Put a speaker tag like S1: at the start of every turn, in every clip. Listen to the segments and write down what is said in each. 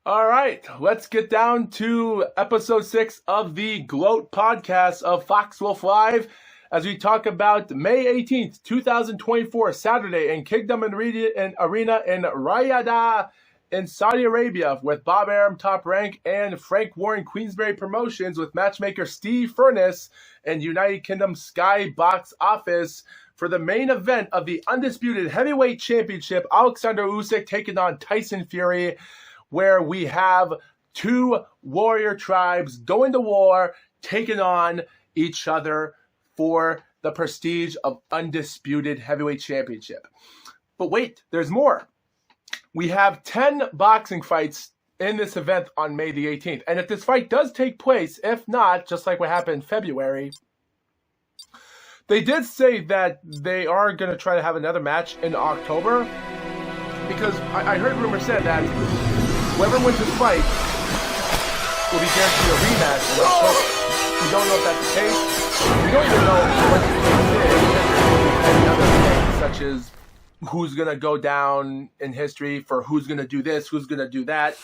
S1: All right, let's get down to episode 6 of the Gloat podcast of FoxWolf Live as we talk about May 18th, 2024, Saturday in Kingdom and Arena in Riyadh in Saudi Arabia with Bob Arum, Top Rank, and Frank Warren, Queensberry Promotions with matchmaker Steve Furness and United Kingdom Sky Box Office for the main event of the Undisputed Heavyweight Championship, Oleksandr Usyk taking on Tyson Fury, where we have two warrior tribes going to war, taking on each other for the prestige of Undisputed Heavyweight Championship. But wait, there's more. We have 10 boxing fights in this event on May the 18th. And if this fight does take place, if not, just like what happened in February, they did say that they are going to try to have another match in October, because I heard rumors said that whoever wins this fight will be guaranteed a rematch in October. We don't know if that's the case. We don't even know what the case is. Any other things, such as who's going to go down in history for who's going to do this, who's going to do that.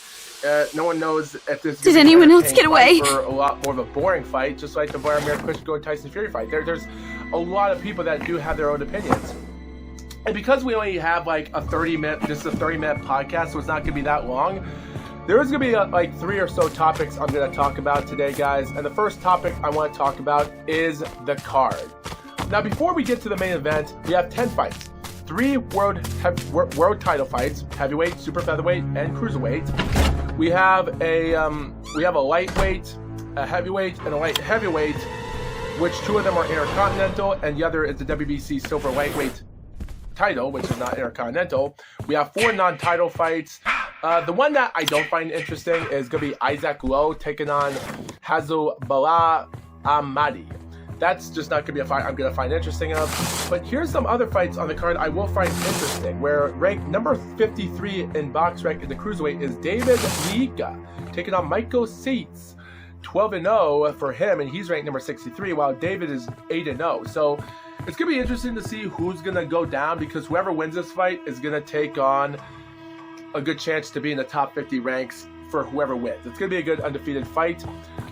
S1: No one knows if this
S2: Did anyone else get away?
S1: For a lot more of a boring fight, just like the Vladimir Klitschko and Tyson Fury fight. There's a lot of people that do have their own opinions. And because we only have like a 30-minute podcast, so it's not going to be that long, there is going to be like 3 or so topics I'm going to talk about today, guys. And the first topic I want to talk about is the card. Now, before we get to the main event, we have 10 fights. 3 world title fights: heavyweight, super featherweight, and cruiserweight. We have a lightweight, a heavyweight, and a light heavyweight, which 2 of them are intercontinental, and the other is the WBC silver lightweight title, which is not intercontinental. We have 4 non-title fights. The one that I don't find interesting is going to be Isaac Lowe taking on Hazubullah Ahmadi. That's just not going to be a fight I'm going to find interesting enough. But here's some other fights on the card I will find interesting, where ranked number 53 in box rank in the cruiserweight is David Mika taking on Michael Seitz. 12-0 for him, and he's ranked number 63, while David is 8-0. So it's going to be interesting to see who's going to go down, because whoever wins this fight is going to take on a good chance to be in the top 50 ranks for whoever wins. It's going to be a good undefeated fight.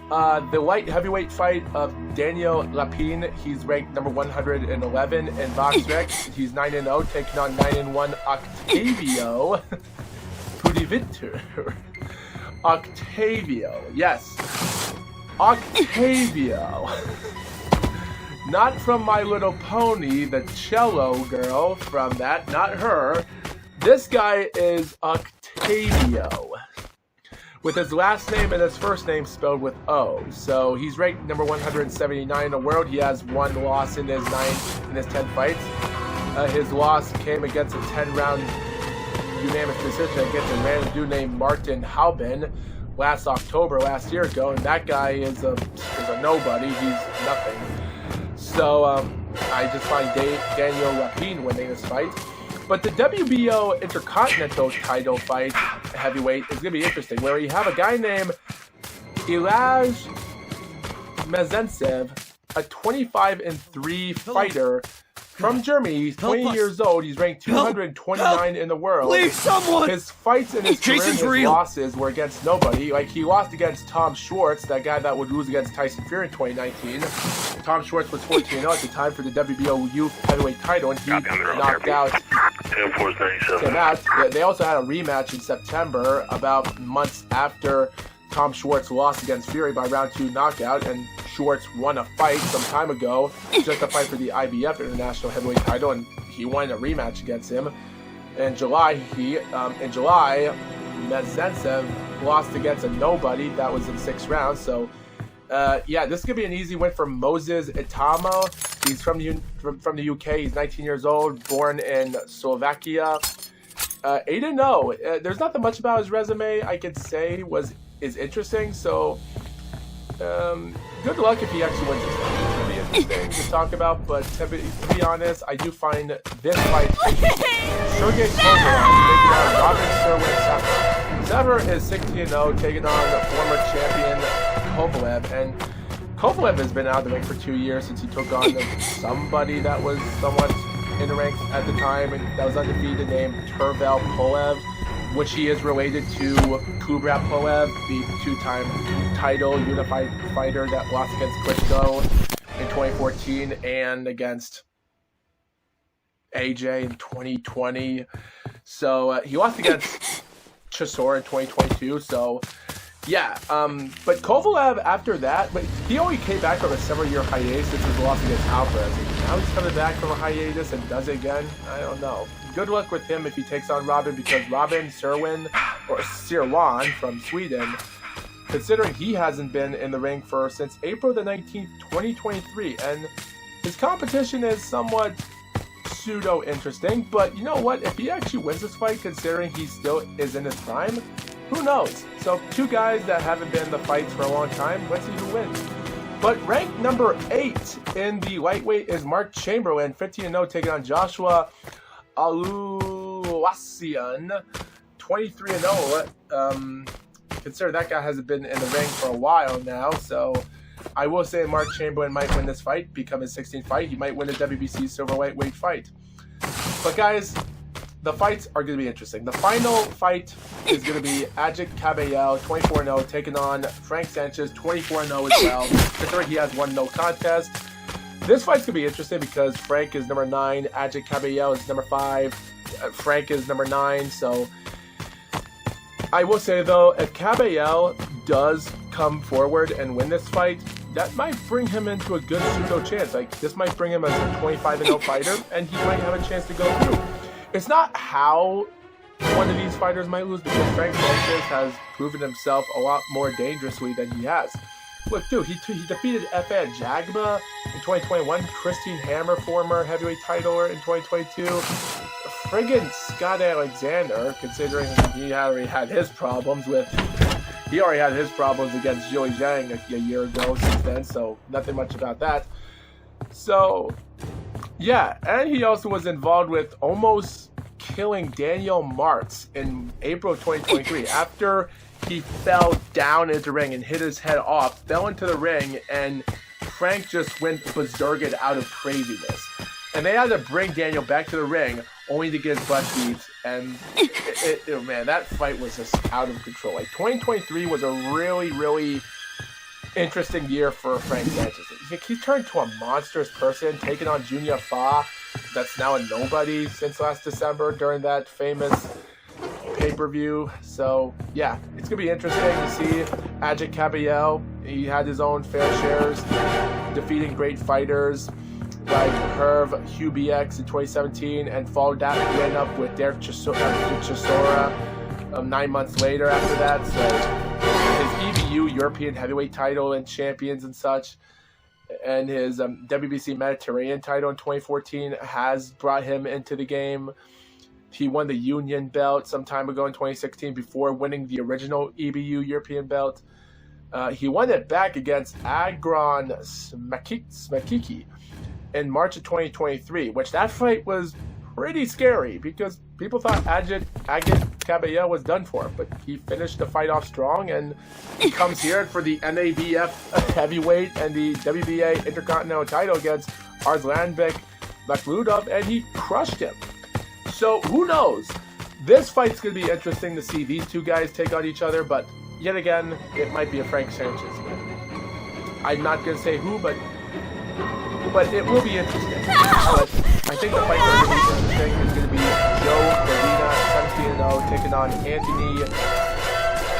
S1: The light heavyweight fight of Daniel Lapine, he's ranked number 111 in box rank. He's 9-0, taking on 9-1 Octavio Pudivitur. Octavio, yes. Octavio. Not from My Little Pony, the cello girl from that, not her. This guy is Octavio, with his last name and his first name spelled with O. So he's ranked number 179 in the world. He has 1 loss in his 10 fights. His loss came against a 10-round unanimous decision against a random dude named Martin Halbin last year ago, and that guy is a nobody. He's nothing. So I just find Daniel Lapine winning this fight. But the WBO Intercontinental title fight, heavyweight, is going to be interesting, where you have a guy named Ilaj Mazentsev, a 25-3 fighter from Germany. He's 20 years old. He's ranked 229 in the world.
S3: Please, someone!
S1: His fights in his career and his losses were against nobody. Like, he lost against Tom Schwartz, that guy that would lose against Tyson Fury in 2019. Tom Schwartz was 14-0 at the time for the WBO Youth Heavyweight title, and he knocked out him out. They also had a rematch in September, about months after Tom Schwartz lost against Fury by round 2 knockout, and Schwartz won a fight some time ago, just a fight for the IBF International Heavyweight title, and he won a rematch against him. In July, Mazentsev lost against a nobody. That was in 6 rounds. So, this could be an easy win for Moses Itamo. He's from the UK. He's 19 years old, born in Slovakia. 8-0. There's not that much about his resume I could say is interesting. So, good luck if he actually wins this fight. It's going to be interesting to talk about, but to be honest, I do find this fight interesting. Sergey Kovalev taking on Robin Serwin-Sever. Sever is 16-0, taking on the former champion Kovalev, and Kovalev has been out of the ring for 2 years since he took on somebody that was somewhat in the ranks at the time, and that was undefeated, named Tervel Polev. which he is related to Kubrat Pulev, the two-time title unified fighter that lost against Klitschko in 2014 and against AJ in 2020. So he lost against Chisora in 2022. So yeah, but Kovalev after that, but he only came back from a several-year hiatus since his loss against Alvarez. Now he's coming back from a hiatus and does it again. I don't know. Good luck with him if he takes on Robin, because Robin Sirwan from Sweden, considering he hasn't been in the ring since April the 19th, 2023, and his competition is somewhat pseudo-interesting, but you know what? If he actually wins this fight, considering he still is in his prime, who knows? So, two guys that haven't been in the fights for a long time, let's see who wins. But ranked number 8 in the lightweight is Mark Chamberlain, 15-0, taking on Joshua Aluwasian, 23-0. Consider that guy hasn't been in the ring for a while now, so I will say Mark Chamberlain might win this fight, become his 16th fight. He might win the WBC silver lightweight fight. But guys, the fights are going to be interesting. The final fight is going to be Ajit Cabello, 24-0, taking on Frank Sanchez, 24-0 as well. Considering he has one no contest. This fight's going to be interesting because Frank is number 9, Ajit Cabello is number 5, Frank is number 9. So I will say though, if Cabello does come forward and win this fight, that might bring him into a good pseudo chance. Like, this might bring him as a 25-0 fighter, and he might have a chance to go through. It's not how one of these fighters might lose, because Frank Sanchez has proven himself a lot more dangerously than he has. Look, dude, he defeated Efe Jagba in 2021, Christine Hammer, former heavyweight titler, in 2022. Friggin' Scott Alexander, considering he already had his problems against Joey Zhang a year ago since then, so nothing much about that. So, yeah, and he also was involved with almost killing Daniel Martz in April of 2023 after he fell down into the ring and hit his head off, fell into the ring, and Frank just went berserk out of craziness. And they had to bring Daniel back to the ring only to get his butt beat, and man, that fight was just out of control. Like, 2023 was a really, really interesting year for Frank Sanchez. He turned to a monstrous person, taking on Junior Fa, that's now a nobody since last December during that famous pay-per-view. So yeah, it's gonna be interesting to see Ajit Cabello. He had his own fair shares, defeating great fighters like Herb Hubiex in 2017, and followed that win up with Derek Chisora 9 months later after that. So his EBU European heavyweight title and champions and such, and his WBC Mediterranean title in 2014 has brought him into the game. He won the Union belt some time ago in 2016 before winning the original EBU European belt. He won it back against Agron Smakiki in March of 2023, which that fight was pretty scary because people thought Ajit Cabello was done for, but he finished the fight off strong, and he comes here for the NABF heavyweight and the WBA Intercontinental title against Arslanbek Makhmudov, and he crushed him. So who knows? This fight's going to be interesting to see these two guys take on each other, but yet again, it might be a Frank Sanchez win. I'm not going to say who, but it will be interesting. But I think the fight that's going to be interesting is going to be Joe Cordina, 17-0, taking on Anthony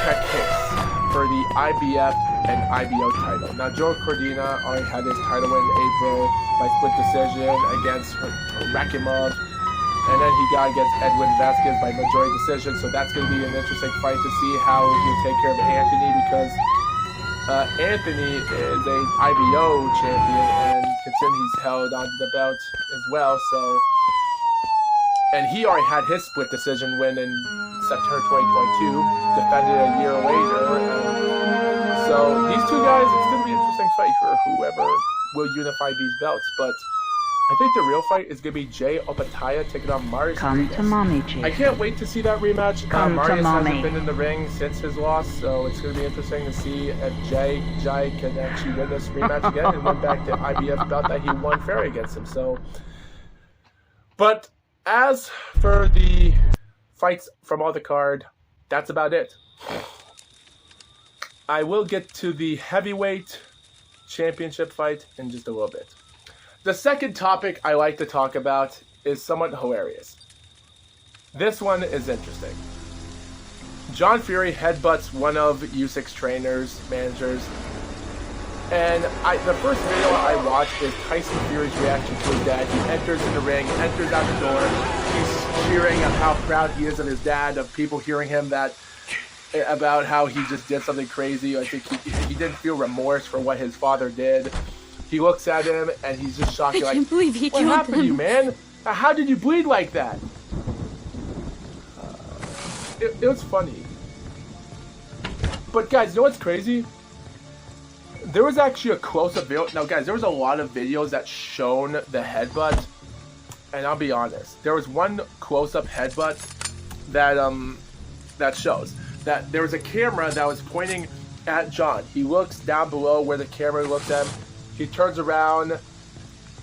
S1: Kekis for the IBF and IBO title. Now, Joe Cordina already had his title win in April by split decision against Rakimov, and then he got against Edwin Vasquez by majority decision. So that's going to be an interesting fight to see how he'll take care of Anthony, because Anthony is an IBO champion, and considering he's held onto the belt as well, so, and he already had his split decision win in September 2022, defended a year later. So these two guys, it's going to be an interesting fight for whoever will unify these belts, but I think the real fight is going to be Jay Opataya taking on Marius.
S2: Come to mommy, Jay.
S1: I can't wait to see that rematch. Marius hasn't been in the ring since his loss, so it's going to be interesting to see if Jay can actually win this rematch again and win back the IBF belt that he won fair against him. So, but as for the fights from all the card, that's about it. I will get to the heavyweight championship fight in just a little bit. The second topic I like to talk about is somewhat hilarious. This one is interesting. John Fury headbutts one of Usyk's trainers, managers, and the first video I watched is Tyson Fury's reaction to his dad. He enters in the ring, enters out the door, he's cheering of how proud he is of his dad, of people hearing him about how he just did something crazy. I think he didn't feel remorse for what his father did. He looks at him and he's just shocked.
S2: I can't believe he killed him.
S1: What happened to you, man? How did you bleed like that? It was funny. But guys, you know what's crazy? There was actually a close-up video. Now guys, there was a lot of videos that shown the headbutt. And I'll be honest, there was one close-up headbutt that shows that there was a camera that was pointing at John. He looks down below where the camera looks at him. He turns around,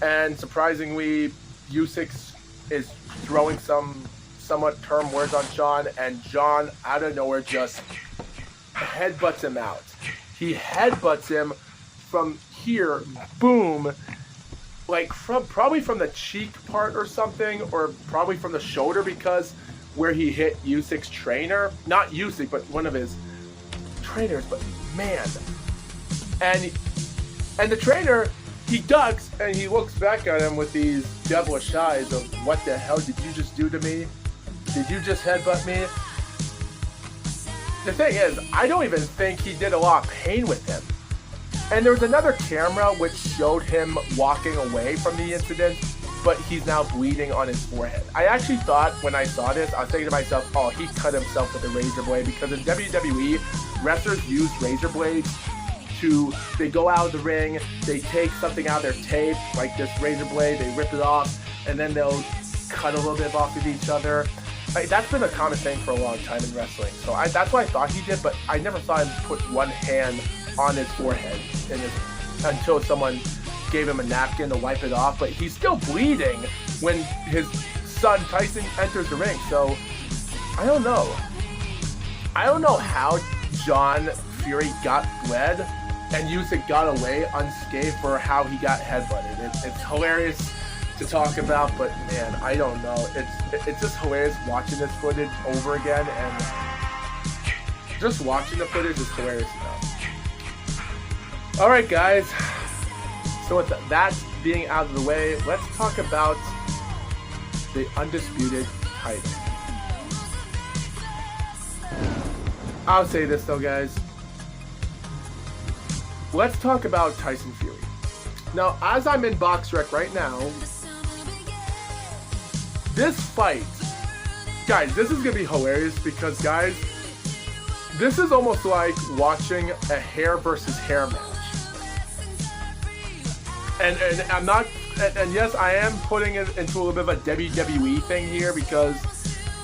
S1: and surprisingly, Usyk is throwing some somewhat term words on John, and John, out of nowhere, just headbutts him out. He headbutts him from here, boom, like probably from the cheek part or something, or probably from the shoulder, because where he hit Usyk's trainer, not Usyk, but one of his trainers, but man, and the trainer, he ducks and he looks back at him with these devilish eyes of, what the hell did you just do to me? Did you just headbutt me? The thing is, I don't even think he did a lot of pain with him. And there was another camera which showed him walking away from the incident, but he's now bleeding on his forehead. I actually thought when I saw this, I was thinking to myself, oh, he cut himself with a razor blade, because in WWE, wrestlers use razor blades they go out of the ring, they take something out of their tape, like this razor blade, they rip it off, and then they'll cut a little bit off of each other. Like, that's been a common thing for a long time in wrestling. So that's what I thought he did, but I never saw him put one hand on his forehead until someone gave him a napkin to wipe it off. But he's still bleeding when his son Tyson enters the ring. So I don't know. I don't know how John Fury got bled and Usyk got away unscathed for how he got headbutted. It's hilarious to talk about, but man, I don't know. It's just hilarious watching this footage over again, and just watching the footage is hilarious enough. Alright guys, so with that being out of the way, let's talk about the Undisputed title. I'll say this though, guys. Let's talk about Tyson Fury. Now, as I'm in BoxRec right now, this fight, guys, this is going to be hilarious because, guys, this is almost like watching a hair versus hair match. And I'm not, and yes, I am putting it into a little bit of a WWE thing here, because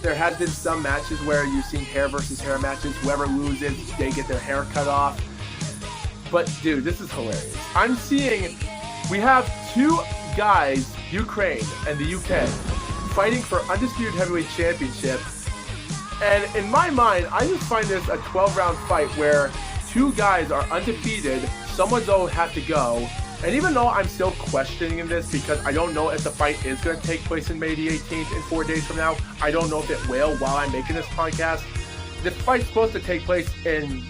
S1: there has been some matches where you've seen hair versus hair matches. Whoever loses, they get their hair cut off. But dude, this is hilarious. I'm seeing, we have two guys, Ukraine and the UK, fighting for Undisputed Heavyweight Championship. And in my mind, I just find this a 12-round fight where two guys are undefeated, someone's going to have to go. And even though I'm still questioning this, because I don't know if the fight is going to take place in May the 18th, in 4 days from now, I don't know if it will while I'm making this podcast. This fight's supposed to take place in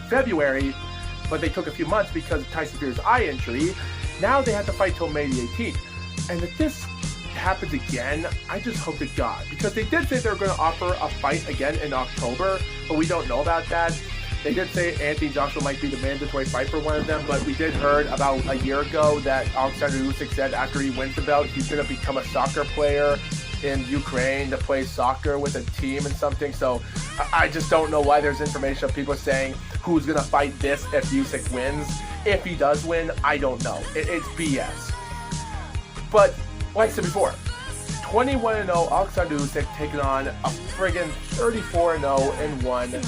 S1: February, but they took a few months because of Tyson Fury's eye injury. Now they have to fight till May the 18th. And if this happens again, I just hope to God, because they did say they were going to offer a fight again in October, but we don't know about that. They did say Anthony Joshua might be the mandatory fight for one of them, but we did heard about a year ago that Oleksandr Usyk said after he wins the belt, he's going to become a soccer player in Ukraine to play soccer with a team and something. So I just don't know why there's information of people saying who's going to fight this if Usyk wins. If he does win, I don't know. It's BS. But like I said before, 21-0 Oleksandr Usyk taking on a friggin' 34-0-1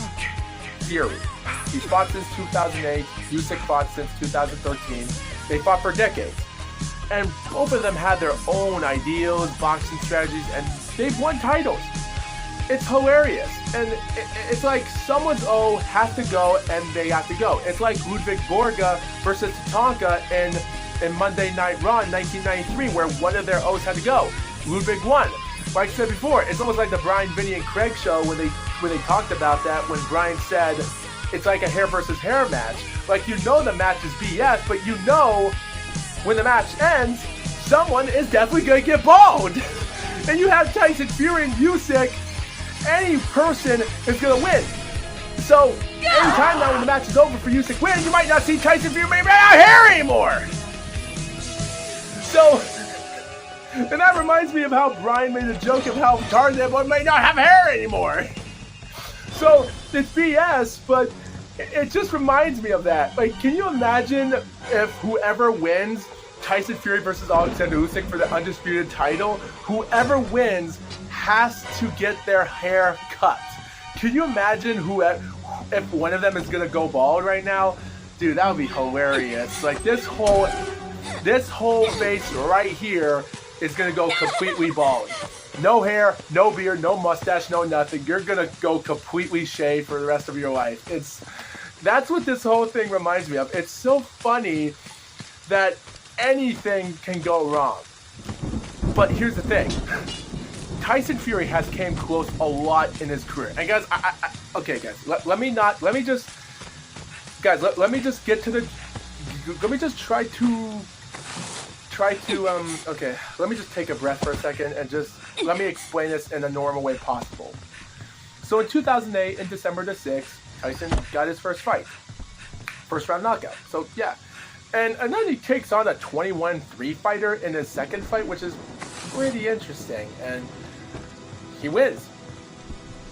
S1: Fury. He's fought since 2008. Usyk fought since 2013. They fought for decades. And both of them had their own ideals, boxing strategies, and they've won titles. It's hilarious, and it's like someone's O has to go, and they have to go. It's like Ludwig Borga versus Tatanka in Monday Night Raw in 1993, where one of their O's had to go. Ludwig won. Like I said before, it's almost like the Brian, Vinny, and Craig show when they talked about that, when Brian said it's like a hair versus hair match. Like, you know the match is BS, but you know when the match ends, someone is definitely going to get bald. And you have Tyson Fury and Usyk. Any person is going to win. So, anytime now when the match is over for Usyk win, you might not see Tyson Fury maybe not hair anymore. So, and that reminds me of how Brian made a joke of how Tarzan boy might not have hair anymore. So, it's BS, but it just reminds me of that. Like, can you imagine if whoever wins Tyson Fury versus Oleksandr Usyk for the Undisputed title, whoever wins has to get their hair cut. Can you imagine if one of them is gonna go bald right now? Dude, that would be hilarious. Like, this whole face right here is gonna go completely bald. No hair, no beard, no mustache, no nothing. You're gonna go completely shaved for the rest of your life. That's what this whole thing reminds me of. It's so funny that anything can go wrong. But here's the thing. Tyson Fury has came close a lot in his career. And guys, okay guys, let me just get to the, let me just try to, okay, let me just take a breath for a second and just, let me explain this in a normal way possible. So in 2008, in December the 6th, Tyson got his first fight. First round knockout. So yeah. And then he takes on a 21-3 fighter in his second fight, which is pretty interesting. And he wins.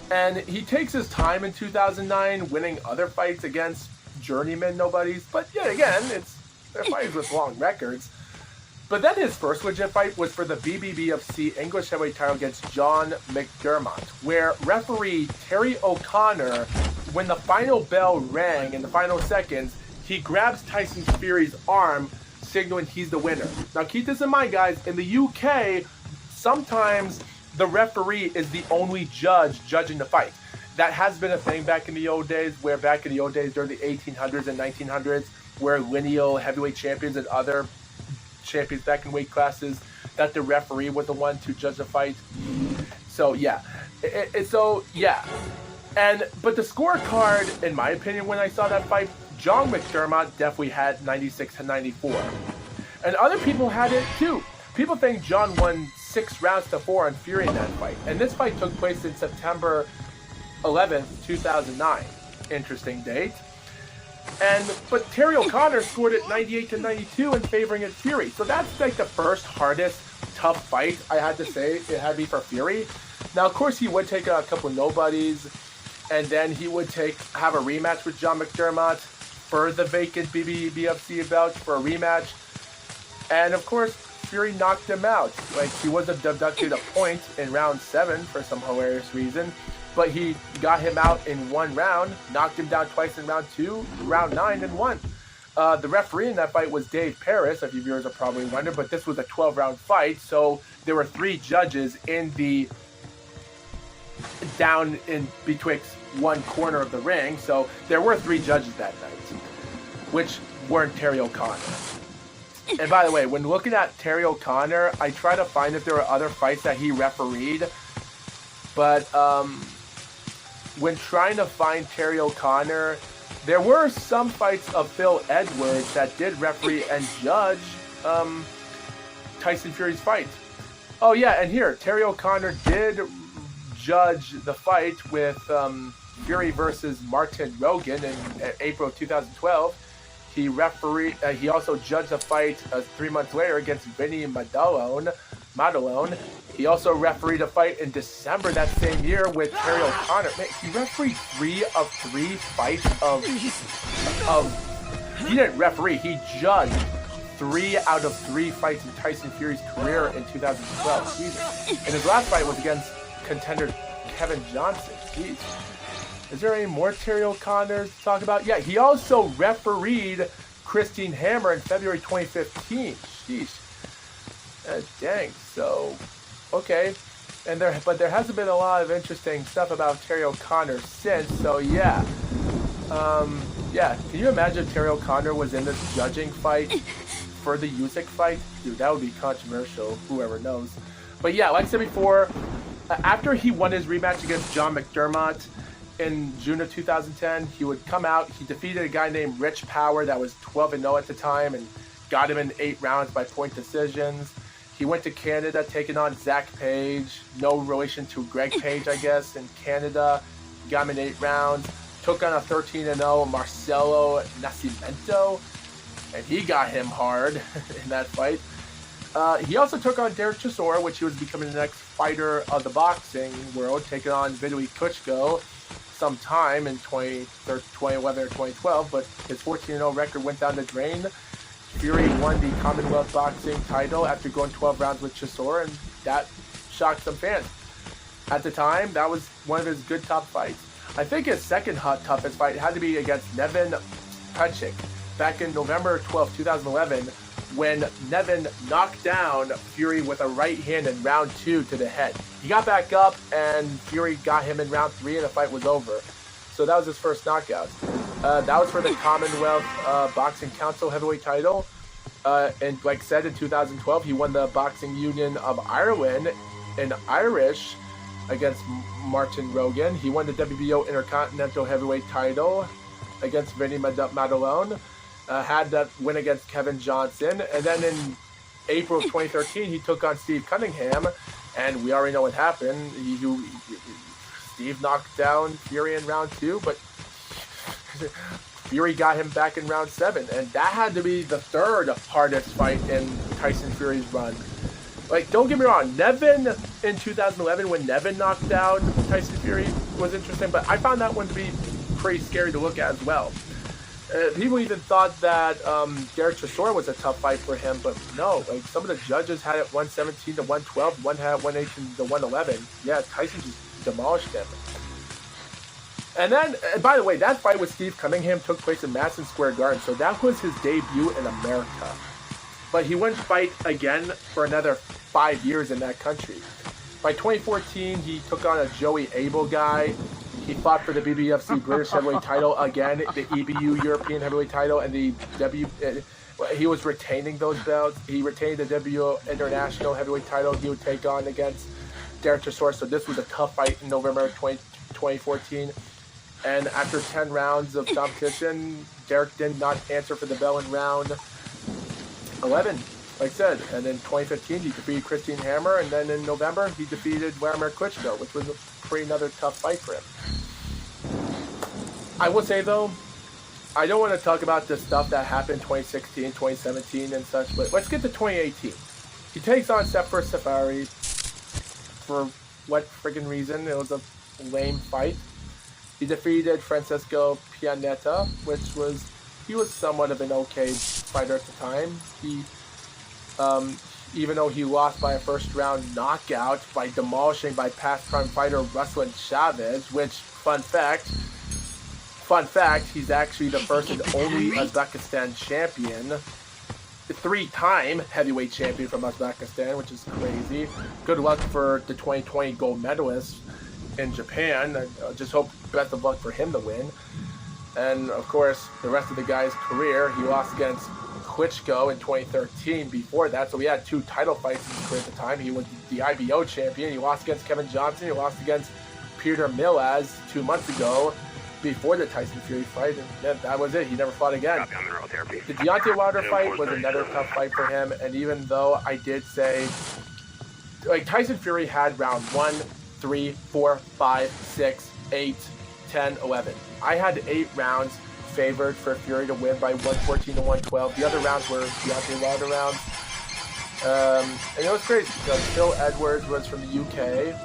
S1: And he takes his time in 2009, winning other fights against journeyman nobodies. But yet again, they're fights with long records. But then his first legit fight was for the BBBFC English heavyweight title against John McDermott, where referee Terry O'Connor, when the final bell rang in the final seconds, he grabs Tyson Fury's arm, signaling he's the winner. Now keep this in mind, guys. In the UK, sometimes the referee is the only judge judging the fight. That has been a thing back in the old days, during the 1800s and 1900s, where lineal heavyweight champions and other champions back in weight classes, that the referee was the one to judge the fight. So yeah, but the scorecard, in my opinion, when I saw that fight, John McDermott definitely had 96-94, and other people had it too. People think John won 6-4 on Fury in that fight, and this fight took place in September 11th, 2009. Interesting date. But Terry O'Connor scored it 98-92 in favoring it Fury. So that's like the first hardest, tough fight, I had to say. It had to be for Fury. Now, of course, he would take a couple nobodies, and then he would have a rematch with John McDermott for the vacant BBBFC belt for a rematch. And of course, Fury knocked him out. Like, he was deducted a point in round 7 for some hilarious reason. But he got him out in one round, knocked him down twice in round 2, round 9, and won. The referee in that fight was Dave Paris, if you viewers are probably wondering, but this was a 12-round fight, so there were 3 judges down in betwixt one corner of the ring, so there were 3 judges that night, which weren't Terry O'Connor. And by the way, when looking at Terry O'Connor, I try to find if there were other fights that he refereed, but when trying to find Terry O'Connor, there were some fights of Phil Edwards that did referee and judge Tyson Fury's fight. Oh yeah, and here, Terry O'Connor did judge the fight with Fury versus Martin Rogan in April of 2012. He also judged the fight 3 months later against Vinny Madalone. He also refereed a fight in December that same year with Terry O'Connor. Man, he refereed 3 of 3 fights he didn't referee, he judged 3 out of 3 fights in Tyson Fury's career in 2012. Jesus. And his last fight was against contender Kevin Johnson. Jeez. Is there any more Terry O'Connors to talk about? Yeah, he also refereed Christine Hammer in February 2015. Sheesh. Dang. So, okay. But there hasn't been a lot of interesting stuff about Terry O'Connor since. So yeah, yeah. Can you imagine if Terry O'Connor was in this judging fight for the Usyk fight? Dude, that would be controversial. Whoever knows. But yeah, like I said before, after he won his rematch against John McDermott in June of 2010, he would come out. He defeated a guy named Rich Power that was 12-0 at the time and got him in 8 rounds by point decisions. He went to Canada, taking on Zach Page, no relation to Greg Page, I guess, in Canada. Got him in 8 rounds. Took on a 13-0 Marcelo Nascimento, and he got him hard in that fight. He also took on Derek Chisora, which he was becoming the next fighter of the boxing world, taking on Vitaly Klitschko sometime in 2011 or 2012, but his 14-0 record went down the drain. Fury won the Commonwealth boxing title after going 12 rounds with Chisora, and that shocked some fans. At the time, that was one of his good top fights. I think his second toughest fight had to be against Nevin Pachik back in November 12, 2011, when Nevin knocked down Fury with a right hand in round 2 to the head. He got back up, and Fury got him in round 3, and the fight was over. So that was his first knockout. That was for the Commonwealth Boxing Council heavyweight title. And like I said, in 2012, he won the Boxing Union of Ireland in Irish against Martin Rogan. He won the WBO Intercontinental heavyweight title against Vinny Madalone. Had that win against Kevin Johnson. And then in April of 2013, he took on Steve Cunningham. And we already know what happened. Steve knocked down Fury in round 2, but Fury got him back in round 7, and that had to be the third hardest fight in Tyson Fury's run. Like, don't get me wrong, Nevin in 2011, when Nevin knocked down Tyson Fury, was interesting, but I found that one to be pretty scary to look at as well. People even thought that Derek Chisora was a tough fight for him, but no, like, some of the judges had it 117 to 112, one had 118 to 111. Yeah, Tyson just demolished him. And then, by the way, that fight with Steve Cunningham took place in Madison Square Garden, so that was his debut in America. But he wouldn't fight again for another 5 years in that country. By 2014, he took on a Joey Abel guy. He fought for the BBFC British heavyweight title again, the EBU European heavyweight title, and the he was retaining those belts. He retained the WBO International heavyweight title he would take on against Derek Chisora. So this was a tough fight in November 2014. And after 10 rounds of competition, Derek did not answer for the bell in round 11, like I said. And in 2015, he defeated Christine Hammer. And then in November, he defeated Vladimir Klitschko, which was another tough fight for him. I will say, though, I don't want to talk about the stuff that happened in 2016, 2017, and such, but let's get to 2018. He takes on Sefer Safari. For what friggin' reason? It was a lame fight. He defeated Francisco Pianeta, he was somewhat of an okay fighter at the time. He, even though he lost by a first round knockout by demolishing by past prime fighter Ruslan Chavez, which, fun fact, he's actually the first and only Uzbekistan champion, 3-time heavyweight champion from Uzbekistan, which is crazy. Good luck for the 2020 gold medalist in Japan. I just hope best of luck for him to win. And of course, the rest of the guy's career, he lost against Klitschko in 2013 before that. So he had 2 title fights in his career at the time. He was the IBO champion. He lost against Kevin Johnson. He lost against Peter Milaz 2 months ago before the Tyson Fury fight. And that was it. He never fought again. The Deontay Wilder fight was another tough fight for him. And even though I did say, like, Tyson Fury had round 1, 3, 4, 5, 6, 8, 10, 11. I had 8 rounds favored for Fury to win by 114 to 112. The other rounds were Deontay Wilder rounds. And it was crazy because Phil Edwards was from the UK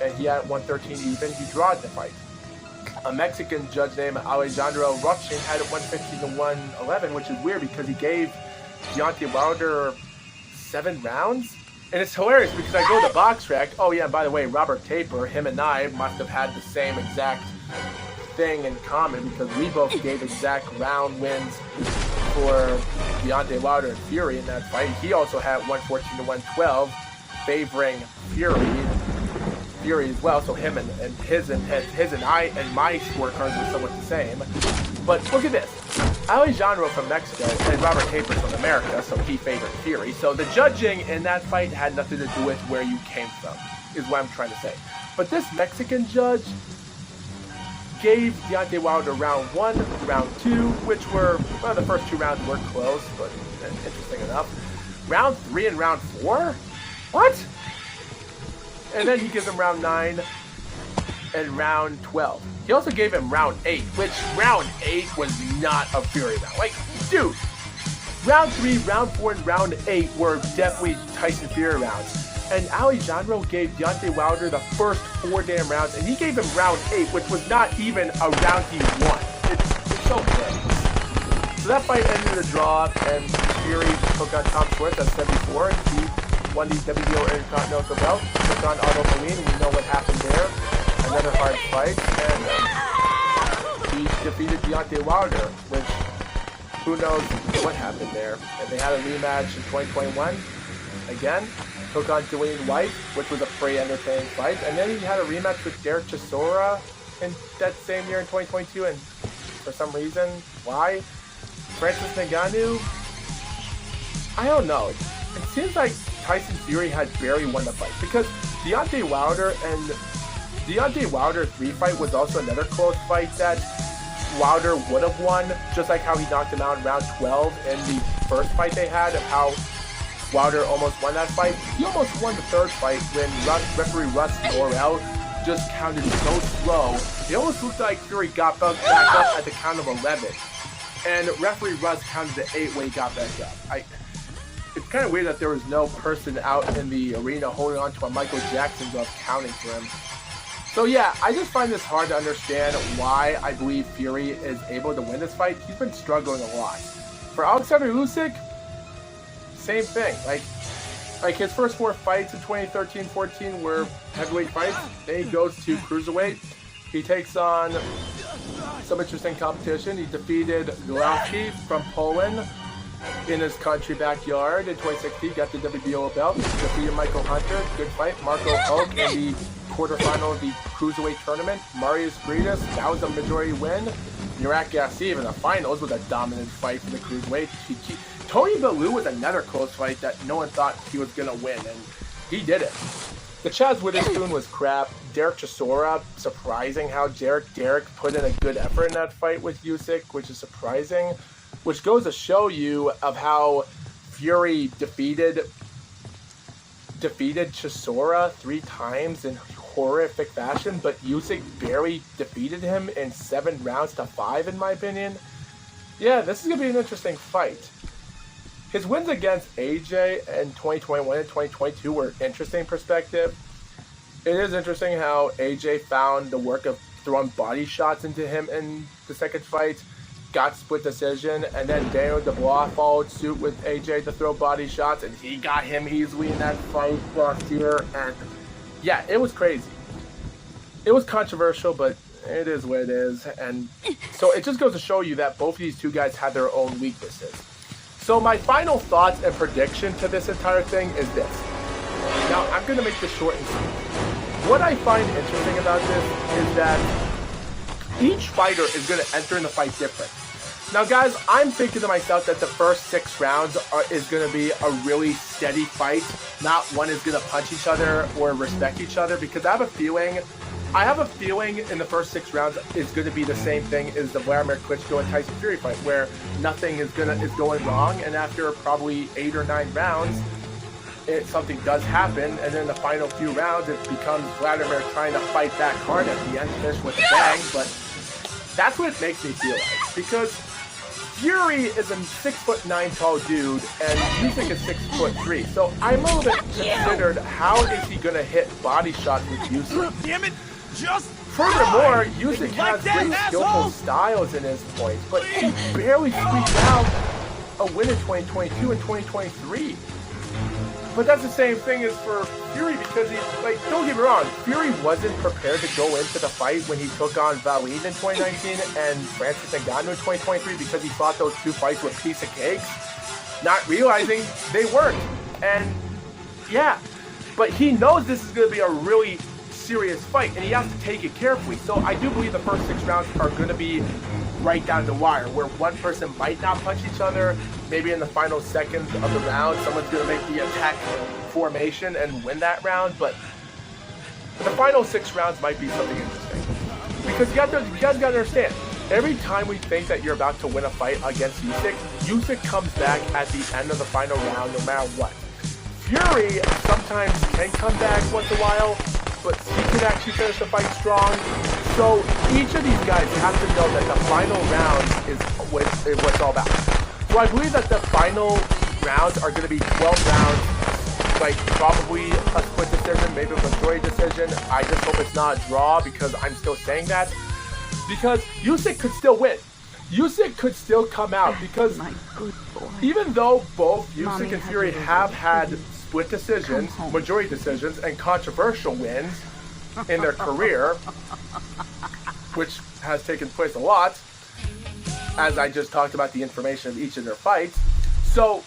S1: and he had 113 even. He drawed the fight. A Mexican judge named Alejandro Rochin had it 115 to 111, which is weird because he gave Deontay Wilder 7 rounds. And it's hilarious because I go to BoxRec. Oh yeah, and by the way, Robert Taper, him and I must have had the same exact thing in common because we both gave exact round wins for Deontay Wilder and Fury in that fight. He also had 114 to 112, favoring Fury. Fury as well, so him and his and my scorecards were somewhat the same. But look at this. Oleksandr from Mexico and Robert Capers from America, so he favored Fury. So the judging in that fight had nothing to do with where you came from, is what I'm trying to say. But this Mexican judge gave Deontay Wilder round 1, round 2, which were, well, the first 2 rounds were close, but interesting enough. Round 3 and round 4? What? And then he gives him round 9 and round 12. He also gave him round 8, which round 8 was not a Fury round. Like, dude, round 3, round 4, and round 8 were definitely Tyson Fury rounds. And Oleksandr gave Deontay Wilder the first 4 damn rounds, and he gave him round 8, which was not even a round he won. It's so crazy. So that fight ended in a draw, and Fury took on Tom Schwartz at 74. He won the WBO Intercontinental belt, took on Otto Pelin. We know what happened there. Another hard fight, and he defeated Deontay Wilder, which, who knows what happened there. And they had a rematch in 2021. Again, took on Dwayne White, which was a pretty entertaining fight. And then he had a rematch with Derek Chisora in that same year in 2022, and for some reason, why? Francis Ngannou? I don't know. It seems like Tyson Fury had barely won the fight, because Deontay Wilder 3 fight was also another close fight that Wilder would have won, just like how he knocked him out in round 12 in the first fight they had, of how Wilder almost won that fight. He almost won the third fight when referee Russ Morrell just counted so slow. It almost looked like Fury got back up at the count of 11. And referee Russ counted to 8 when he got back up. It's kind of weird that there was no person out in the arena holding on to a Michael Jackson glove counting for him. So yeah, I just find this hard to understand why I believe Fury is able to win this fight. He's been struggling a lot. For Oleksandr Usyk, same thing. Like his first 4 fights in 2013-14 were heavyweight fights. Then he goes to cruiserweight. He takes on some interesting competition. He defeated Gulowski from Poland in his country backyard in 2016. Got the WBO belt. Defeated Michael Hunter. Good fight. Marco Hulk in the quarterfinal of the cruiserweight tournament. Marius Briedis, that was a majority win. Nurat Gassiv in the finals was a dominant fight for the cruiserweight. Tony Bellew was another close fight that no one thought he was going to win, and he did it. The Chaz Witherspoon was crap. Derek Chisora, surprising how Derek put in a good effort in that fight with Usyk, which is surprising, which goes to show you of how Fury defeated Chisora 3 times in horrific fashion, but Usyk barely defeated him in 7 rounds to 5, in my opinion. Yeah, this is going to be an interesting fight. His wins against AJ in 2021 and 2022 were interesting perspective. It is interesting how AJ found the work of throwing body shots into him in the second fight, got split decision, and then Daniel Dubois followed suit with AJ to throw body shots, and he got him easily in that fight last year. And yeah, it was crazy. It was controversial, but it is what it is. And so it just goes to show you that both of these two guys had their own weaknesses. So my final thoughts and prediction to this entire thing is this. Now, I'm going to make this short and sweet. What I find interesting about this is that each fighter is going to enter in the fight different. Now, guys, I'm thinking to myself that the first 6 rounds is going to be a really steady fight. Not one is going to punch each other or respect each other, because I have a feeling in the first 6 rounds is going to be the same thing as the Vladimir Klitschko and Tyson Fury fight, where nothing is going wrong, and after probably 8 or 9 rounds, something does happen, and then the final few rounds, it becomes Vladimir trying to fight back hard at the end, finish with a bang. But that's what it makes me feel like, because Fury is a 6'9" tall dude, and Usyk is 6'3". So I'm a little bit considered, how is he going to hit body shots with Usyk?
S2: Damn it! Just
S1: furthermore, Usyk has great skillful styles in his points, but he barely squeaked out a win in 2022 and 2023. But that's the same thing as for Fury, because don't get me wrong, Fury wasn't prepared to go into the fight when he took on Valine in 2019 and Francis Ngannou in 2023, because he thought those 2 fights were piece of cakes, not realizing they weren't. And yeah, but he knows this is going to be a really serious fight, and he has to take it carefully. So I do believe the first 6 rounds are going to be right down the wire, where one person might not punch each other. Maybe in the final seconds of the round, someone's going to make the attack formation and win that round. But the final 6 rounds might be something interesting. Because you guys got to understand, every time we think that you're about to win a fight against Usyk, Usyk comes back at the end of the final round no matter what. Fury sometimes can come back once in a while, but he can actually finish the fight strong. So each of these guys have to know that the final round is what it's all about. So I believe that the final rounds are going to be 12 rounds, like probably a split decision, maybe a majority decision. I just hope it's not a draw, because I'm still saying that. Because Usyk could still win. Usyk could still come out, because even though both Usyk and Fury have had split decisions, majority decisions, and controversial wins in their career, which has taken place a lot, as I just talked about the information of each of their fights. So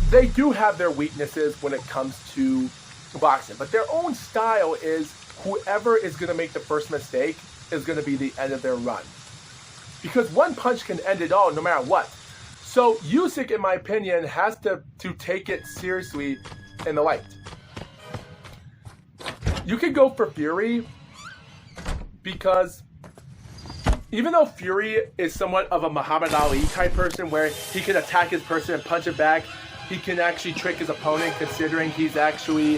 S1: they do have their weaknesses when it comes to boxing, but their own style is whoever is going to make the first mistake is going to be the end of their run. Because one punch can end it all no matter what. So Usyk, in my opinion, has to take it seriously in the light. You could go for Fury, because even though Fury is somewhat of a Muhammad Ali type person where he can attack his person and punch it back, he can actually trick his opponent, considering he's actually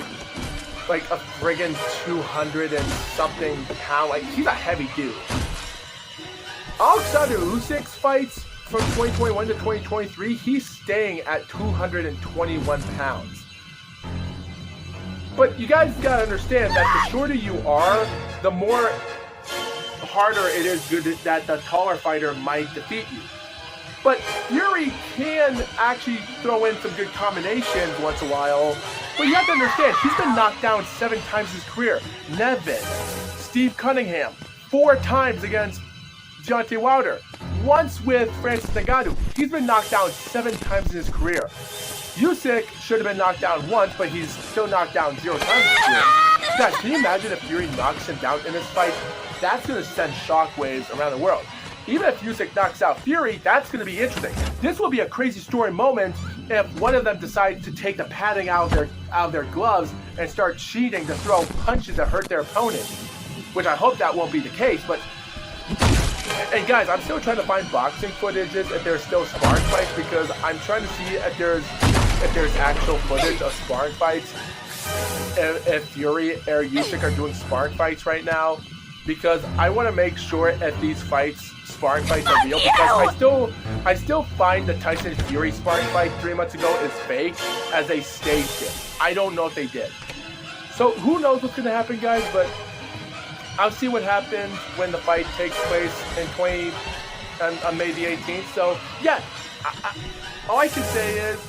S1: like a friggin' 200 and something pound. Like, he's a heavy dude. Oleksandr Usyk's fights from 2021 to 2023, he's staying at 221 pounds. But you guys gotta understand that the shorter you are, the more harder it is that the taller fighter might defeat you. But Fury can actually throw in some good combinations once in a while. But you have to understand, he's been knocked down 7 times in his career. Nevin, Steve Cunningham, 4 times against Deontay Wilder, once with Francis Ngannou. He's been knocked down 7 times in his career. Usyk should have been knocked down once, but he's still knocked down 0 times in his career. Guys, can you imagine if Fury knocks him down in this fight? That's going to send shockwaves around the world. Even if Usyk knocks out Fury, that's going to be interesting. This will be a crazy story moment if one of them decides to take the padding out of their gloves and start cheating to throw punches that hurt their opponent. Which I hope that won't be the case, but... And guys, I'm still trying to find boxing footages if there's still sparring fights, because I'm trying to see if there's actual footage of sparring fights. If Fury or Usyk are doing sparring fights right now, because I want to make sure if these sparring fights are real, because I still find the Tyson Fury sparring fight 3 months ago is fake, as they staged it. I don't know if they did. So who knows what's going to happen, guys, but I'll see what happens when the fight takes place on May the 18th. So, yeah, all I can say is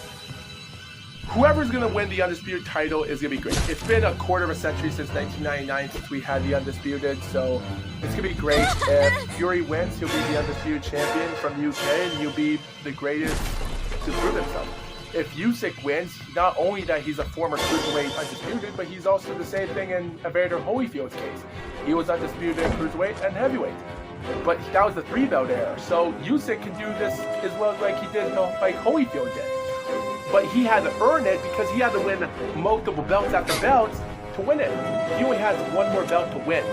S1: whoever's going to win the Undisputed title is going to be great. It's been a quarter of a century since 1999 since we had the Undisputed, so it's going to be great. If Fury wins, he'll be the Undisputed champion from UK, and he'll be the greatest to prove himself. If Usyk wins, not only that he's a former cruiserweight undisputed, but he's also the same thing in Evander Holyfield's case. He was undisputed in cruiserweight and heavyweight, but that was the 3-belt era. So Usyk can do this as well as like he did, like Holyfield did. But he had to earn it because he had to win multiple belts after belts to win it. He only has 1 more belt to win.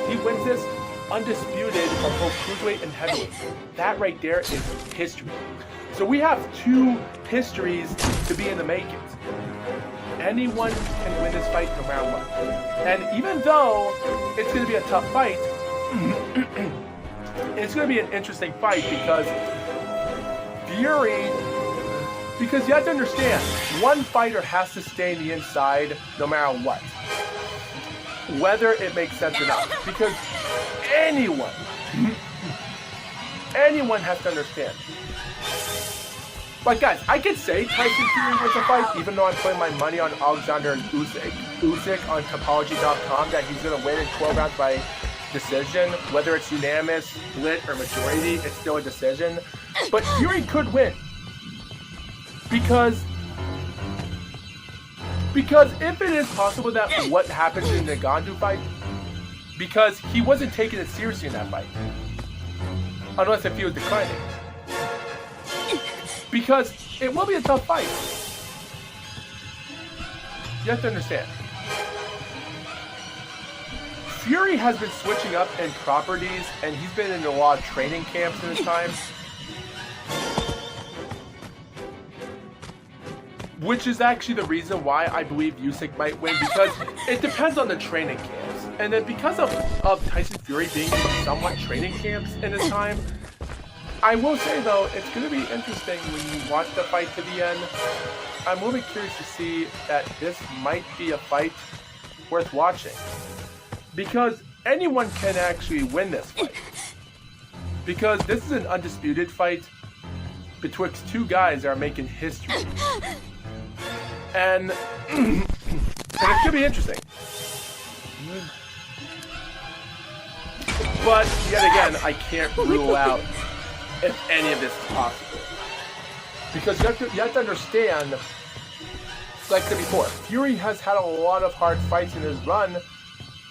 S1: He wins this undisputed on both cruiserweight and heavyweight. That right there is history. So we have 2 histories to be in the makings. Anyone can win this fight no matter what. And even though it's going to be a tough fight, it's going to be an interesting fight because because you have to understand, one fighter has to stay in the inside no matter what. Whether it makes sense or not. Because anyone has to understand. Like, guys, I could say Tyson Fury wins a fight, even though I'm putting my money on Oleksandr and Usyk on Tapology.com, that he's going to win in 12 rounds by decision. Whether it's unanimous, split, or majority, it's still a decision. But Fury could win. Because if it is possible that what happens in the Ngannou fight, because he wasn't taking it seriously in that fight. Unless if he was declining. Because it will be a tough fight. You have to understand. Fury has been switching up in properties, and he's been in a lot of training camps in his time. Which is actually the reason why I believe Usyk might win, because it depends on the training camps. And then because of Tyson Fury being in somewhat training camps in his time, I will say though, it's going to be interesting when you watch the fight to the end. I'm really curious to see that this might be a fight worth watching. Because anyone can actually win this fight. Because this is an undisputed fight betwixt two guys that are making history. And it's going to be interesting. But yet again, I can't rule out if any of this is possible. Because you have to understand, like I said before, Fury has had a lot of hard fights in his run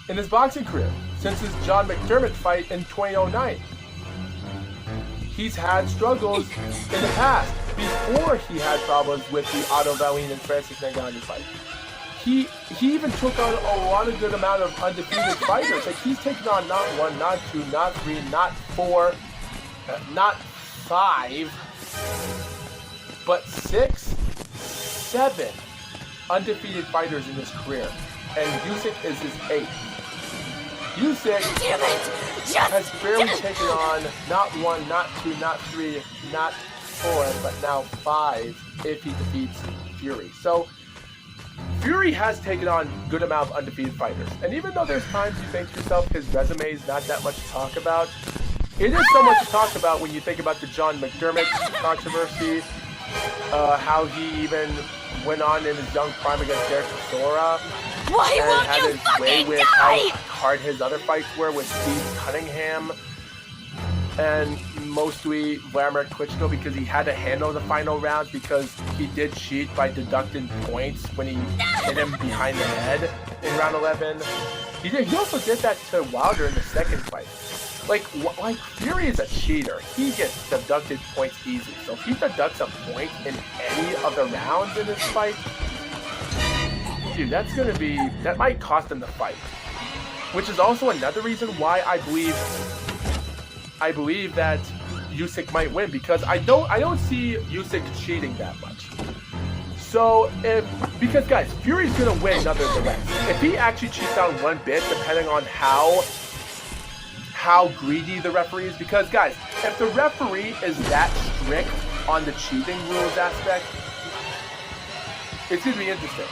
S1: in his boxing career since his John McDermott fight in 2009. He's had struggles in the past before he had problems with the Otto Wallin and Francis Ngannou fight. He even took on a lot of good amount of undefeated fighters. Like he's taken on not 1, not 2, not 3, not 4, not 5, but 6, 7 undefeated fighters in his career. And Usyk is his 8th. Usyk has barely taken on not 1, not 2, not 3, not 4, but now 5 if he defeats Fury. So Fury has taken on a good amount of undefeated fighters. And even though there's times you think to yourself his resume is not that much to talk about, it is so much to talk about when you think about the John McDermott controversy, how he even went on in his young prime against Derek Chisora, and had his way with how hard his other fights were with Steve Cunningham, and mostly Vladimir Klitschko, because he had to handle the final rounds because he did cheat by deducting points when he hit him behind the head in round 11. He also did that to Wilder in the second fight. Like Fury is a cheater. He gets deducted points easy. So if he deducts a point in any of the rounds in this fight, dude, that might cost him the fight. Which is also another reason why I believe that Usyk might win, because I don't see Usyk cheating that much. So because guys, Fury's gonna win nonetheless. If he actually cheats out one bit, depending on how greedy the referee is, because guys, if the referee is that strict on the cheating rules aspect, it's gonna be interesting.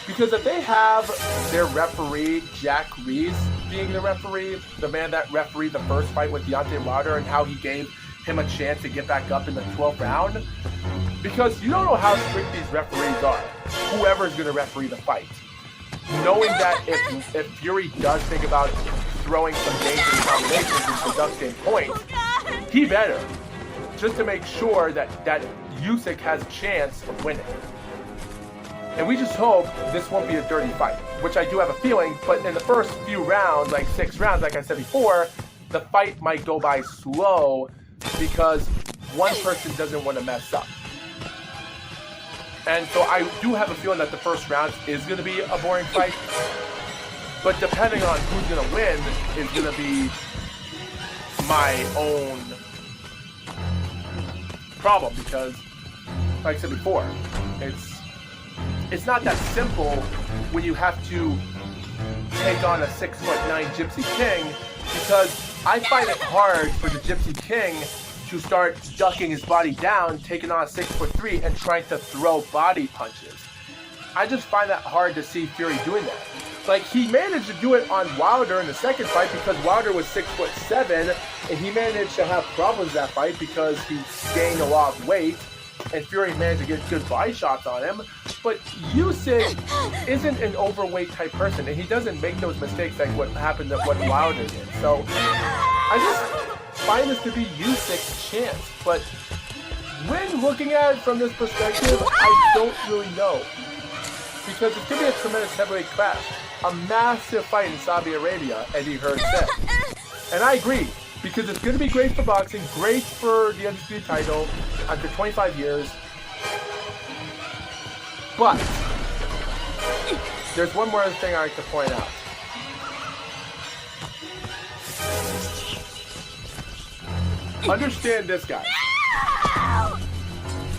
S1: Because if they have their referee, Jack Reese, being the referee, the man that refereed the first fight with Deontay Wilder and how he gave him a chance to get back up in the 12th round, because you don't know how strict these referees are, whoever's going to referee the fight. Knowing that if Fury does think about throwing some dangerous combinations and deducting points, he better, just to make sure that Usyk has a chance of winning. And we just hope this won't be a dirty fight, which I do have a feeling, but in the first few rounds, like 6 rounds, like I said before, the fight might go by slow because one person doesn't want to mess up. And so I do have a feeling that the first round is going to be a boring fight, but depending on who's going to win is going to be my own problem, because, like I said before, it's not that simple when you have to take on a 6'9" Gypsy King, because I find it hard for the Gypsy King to start ducking his body down, taking on a 6'3", and trying to throw body punches. I just find that hard to see Fury doing that. Like, he managed to do it on Wilder in the second fight because Wilder was 6'7", and he managed to have problems that fight because he gained a lot of weight, and Fury managed to get good body shots on him. But Usyk isn't an overweight type person, and he doesn't make those mistakes like what happened to what Wilder did. So I just find this to be Usyk's chance. But when looking at it from this perspective, I don't really know, because it's going to be a tremendous heavyweight clash. a massive fight in Saudi Arabia, Eddie Hearn said. And I agree, because it's going to be great for boxing, great for the Undisputed title after 25 years. But there's one more thing I like to point out. Understand this, guys.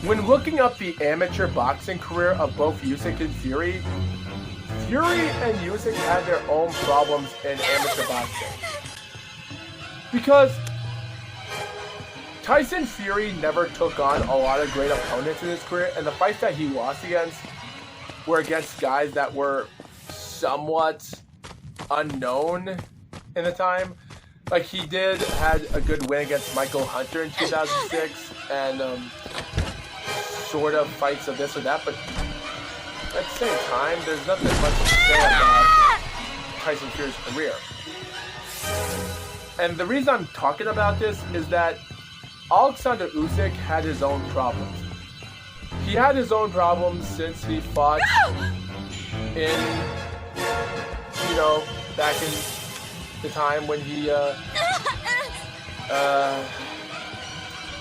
S1: When looking up the amateur boxing career of both Usyk and Fury and Usyk had their own problems in amateur boxing. Because Tyson Fury never took on a lot of great opponents in his career, and the fights that he lost against were against guys that were somewhat unknown in the time. Like, he had a good win against Michael Hunter in 2006, and sort of fights of this or that, but at the same time, there's nothing much to say about Tyson Fury's career. And the reason I'm talking about this is that Oleksandr Usyk had his own problems. He had his own problems since he fought in, back in the time when he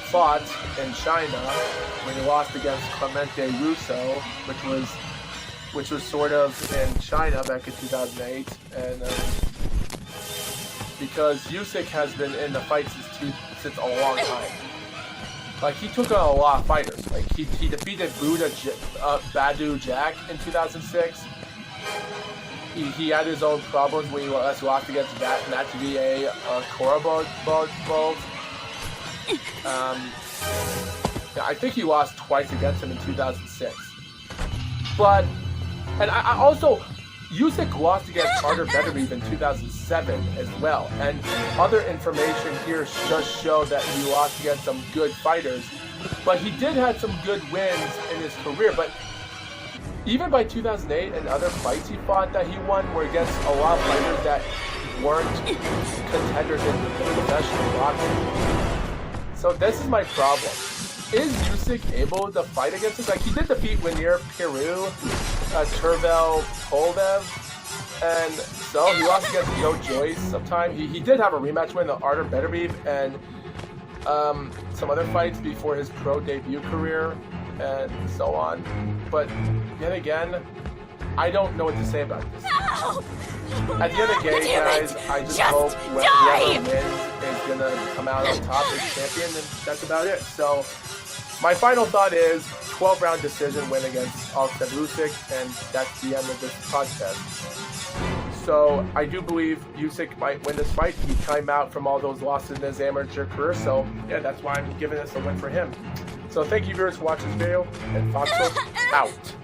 S1: fought in China, when he lost against Clemente Russo, which was sort of in China back in 2008, and because Usyk has been in the fight since a long time. Like, he took on a lot of fighters. Like, he defeated Badu Jack in 2006. He had his own problems when he lost against Matviy Korobov. I think he lost twice against him in 2006. And I also, Usyk lost against Artur Beterbiev in 2007 as well. And other information here does show that he lost against some good fighters. But he did have some good wins in his career. But even by 2008 and other fights he fought that he won were against a lot of fighters that weren't contenders in professional boxing. So this is my problem. Is Usyk able to fight against this? Like, he did defeat Winir Peru, Turvel Poldev, and so he lost against Joe Joyce sometime. He did have a rematch win, the Artur Beterbiev, and some other fights before his pro debut career, and so on. But yet again, I don't know what to say about this. At the end of the day, guys, I just hope whoever wins is going to come out on top as champion, and that's about it. So, my final thought is 12-round decision win against Oleksandr Usyk, and that's the end of this podcast. So, I do believe Usyk might win this fight. He came out from all those losses in his amateur career, so yeah, that's why I'm giving this a win for him. So, thank you viewers for watching this video, and FoxWolf out.